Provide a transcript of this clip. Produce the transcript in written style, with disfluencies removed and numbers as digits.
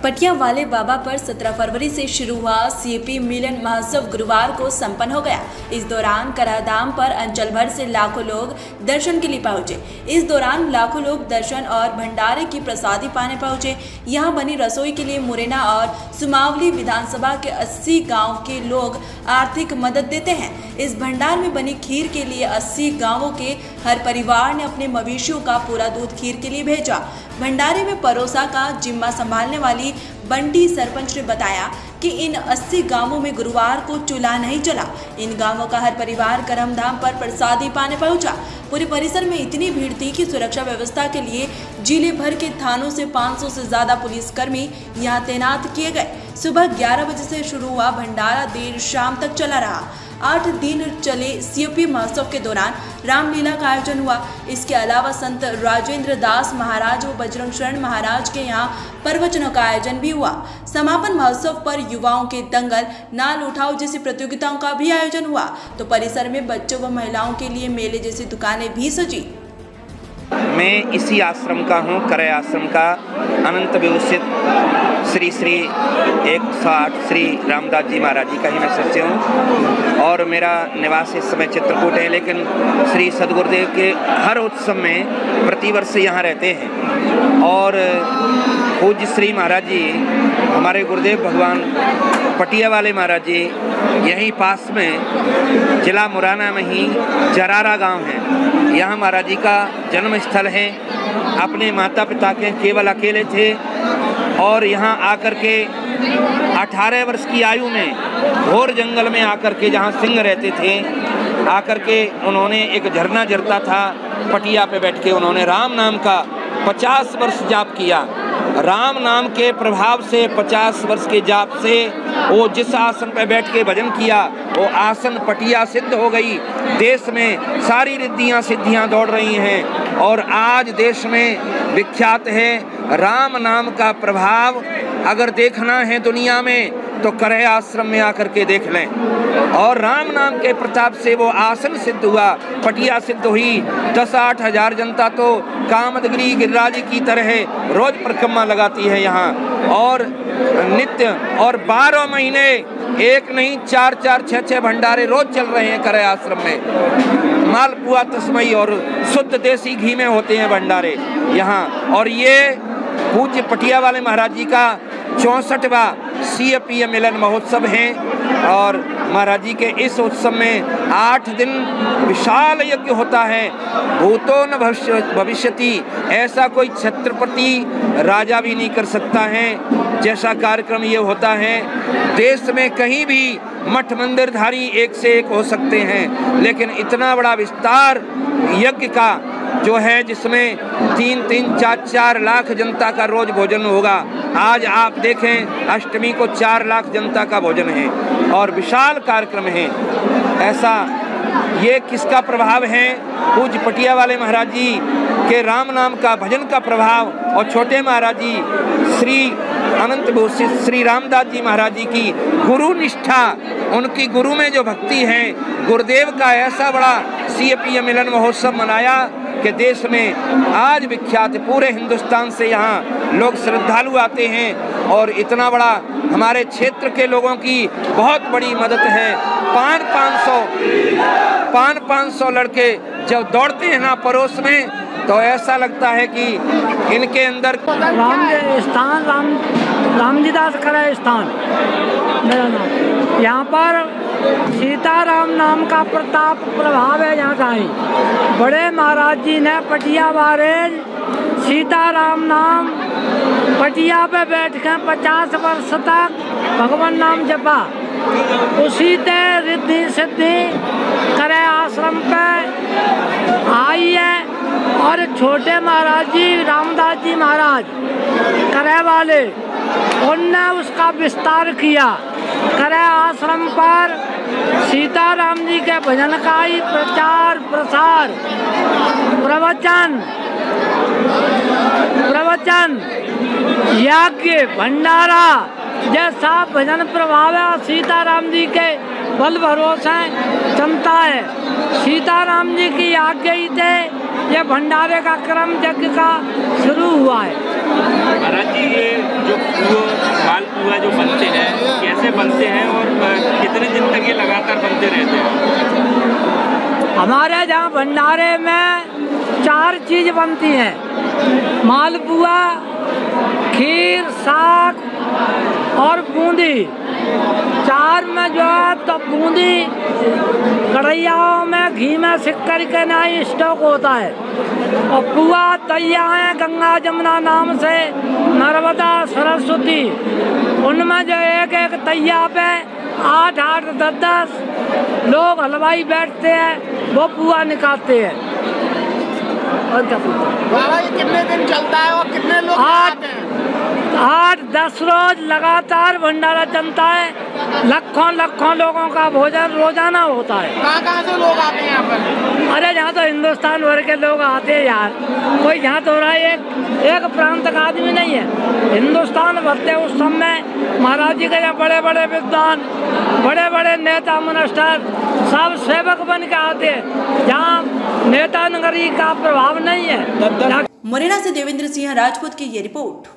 पटिया वाले बाबा पर 17 फरवरी से शुरू हुआ सीएपी मिलन महोत्सव गुरुवार को संपन्न हो गया। इस दौरान कराधाम पर अंचल भर से लाखों लोग दर्शन के लिए पहुंचे। इस दौरान लाखों लोग दर्शन और भंडारे की प्रसादी पाने पहुंचे। यहां बनी रसोई के लिए मुरैना और सुमावली विधानसभा के 80 गाँव के लोग आर्थिक मदद देते हैं। इस भंडार में बनी खीर के लिए 80 गाँवों के हर परिवार ने अपने मवेशियों का पूरा दूध खीर के लिए भेजा। भंडारे में परोसा का जिम्मा संभालने वाली बंटी सरपंच ने बताया कि इन 80 गांवों में गुरुवार को चूल्हा नहीं चला। इन गांवों का हर परिवार करमधाम पर प्रसादी पाने पहुंचा। पूरे परिसर में इतनी भीड़ थी कि सुरक्षा व्यवस्था के लिए जिले भर के थानों से 500 से ज्यादा पुलिसकर्मी यहां तैनात किए गए। सुबह 11 बजे से शुरू हुआ भंडारा देर शाम तक चला रहा। 8 दिन चले सीएपी महोत्सव के दौरान रामलीला का आयोजन हुआ। इसके अलावा संत राजेंद्र दास महाराज व बजरंग शरण महाराज के यहाँ प्रवचनों का आयोजन भी हुआ। समापन महोत्सव पर युवाओं के दंगल, नाल उठाओ जैसी प्रतियोगिताओं का भी आयोजन हुआ। तो परिसर में बच्चों व महिलाओं के लिए मेले जैसी दुकानें भी सजी। मैं इसी आश्रम का हूँ, करय आश्रम का अनंत विभूषित श्री 108 श्री रामदास जी महाराज जी का ही मैं शिष्य हूँ और मेरा निवास इस समय चित्रकूट है। लेकिन श्री सदगुरुदेव के हर उत्सव में प्रतिवर्ष यहाँ रहते हैं और पूज्य श्री महाराज जी हमारे गुरुदेव भगवान पटिया वाले महाराज जी यहीं पास में जिला मुरैना में ही जरारा गांव है। यहाँ महाराज जी का जन्म स्थल है। अपने माता पिता के केवल अकेले थे और यहाँ आकर के 18 वर्ष की आयु में घोर जंगल में आकर के जहाँ सिंह रहते थे आकर के उन्होंने एक झरना झरता था, पटिया पे बैठ के उन्होंने राम नाम का 50 वर्ष जाप किया। राम नाम के प्रभाव से 50 वर्ष के जाप से वो जिस आसन पर बैठ के भजन किया वो आसन पटिया सिद्ध हो गई। देश में सारी रिद्धियां सिद्धियां दौड़ रही हैं और आज देश में विख्यात है राम नाम का प्रभाव। अगर देखना है दुनिया में तो करय आश्रम में आकर के देख लें। और राम नाम के प्रताप से वो आसन सिद्ध हुआ, पटिया सिद्ध हुई। 10-8 हजार जनता तो कामदगिरी गिरिराज की तरह रोज परिक्रमा लगाती है यहाँ और नित्य और 12 महीने एक नहीं 4-4, 6-6 भंडारे रोज चल रहे हैं करय आश्रम में। मालपुआ तस्मई और शुद्ध देसी घी में होते हैं भंडारे यहाँ। और ये पूज्य पटिया वाले महाराज जी का 64वां सीएपी मिलन महोत्सव है और महाराज जी के इस उत्सव में 8 दिन विशाल यज्ञ होता है। भूतो न भविष्यति, ऐसा कोई छत्रपति राजा भी नहीं कर सकता है जैसा कार्यक्रम ये होता है। देश में कहीं भी मठ मंदिरधारी एक से एक हो सकते हैं लेकिन इतना बड़ा विस्तार यज्ञ का जो है जिसमें 3-3, 4-4 लाख जनता का रोज भोजन होगा। आज आप देखें अष्टमी को 4 लाख जनता का भोजन है और विशाल कार्यक्रम है। ऐसा ये किसका प्रभाव है? पूज्य पटिया वाले महाराज जी के राम नाम का भजन का प्रभाव और छोटे महाराज जी श्री अनंत विभूषित श्री रामदास जी महाराज जी की गुरु निष्ठा, उनकी गुरु में जो भक्ति है, गुरुदेव का ऐसा बड़ा सीएपी मिलन महोत्सव मनाया कि देश में आज विख्यात पूरे हिंदुस्तान से यहाँ लोग श्रद्धालु आते हैं और इतना बड़ा हमारे क्षेत्र के लोगों की बहुत बड़ी मदद है। 500 लड़के जब दौड़ते हैं ना पड़ोस में तो ऐसा लगता है कि इनके अंदर रामजी दास करय स्थान मेरा नाम। यहाँ पर सीताराम नाम का प्रताप प्रभाव है। यहाँ का ही बड़े महाराज जी ने पटिया वाले सीताराम नाम पटिया पे बैठ के 50 वर्ष तक भगवान नाम जपा। उसी ते रिद्धि सिद्धि करय आश्रम पे आई है। और छोटे महाराज जी रामदास जी महाराज करय वाले उनने उसका विस्तार किया। करय आश्रम पर सीताराम जी के भजन का ही प्रचार प्रसार प्रवचन यज्ञ भंडारा जैसा भजन प्रभाव है। सीताराम जी के बल भरोसे चलता है। सीताराम जी की आज्ञा ही थे ये भंडारे का क्रम यज्ञ का शुरू हुआ है। महाराज जी ये जो मालपुआ जो बनते हैं कैसे बनते हैं और कितने दिन तक ये लगातार बनते रहते हैं? हमारे यहाँ भंडारे में 4 चीज बनती हैं, मालपुआ, खीर, साग और बूंदी। 4 में जो है तो बूंदी कढ़ैयाओं में घी में सिक्कर के नहीं स्टॉक होता है, और पुआ तैया है गंगा जमुना नाम से, नर्मदा सरस्वती, उनमें जो एक तैया पे 8-8, 10-10 लोग हलवाई बैठते हैं, वो पुआ निकालते हैं। और क्या बाबा ये कितने दिन चलता है और कितने लोग आते हैं? 8-10 रोज लगातार भंडारा चलता है, लाखों लोगों का भोजन रोजाना होता है। कहाँ से लोग आते हैं यहाँ पर? अरे यहाँ तो हिंदुस्तान भर के लोग आते हैं यार, कोई यहाँ तो रहा एक प्रांत का आदमी नहीं है, हिंदुस्तान भरते उस समय महाराज जी के बड़े बड़े विद्वान, बड़े बड़े नेता मिनिस्टर सब सेवक बन के आते हैं, जहाँ नेता नगरी का प्रभाव नहीं है। मुरैना से देवेंद्र सिंह राजपूत की ये रिपोर्ट।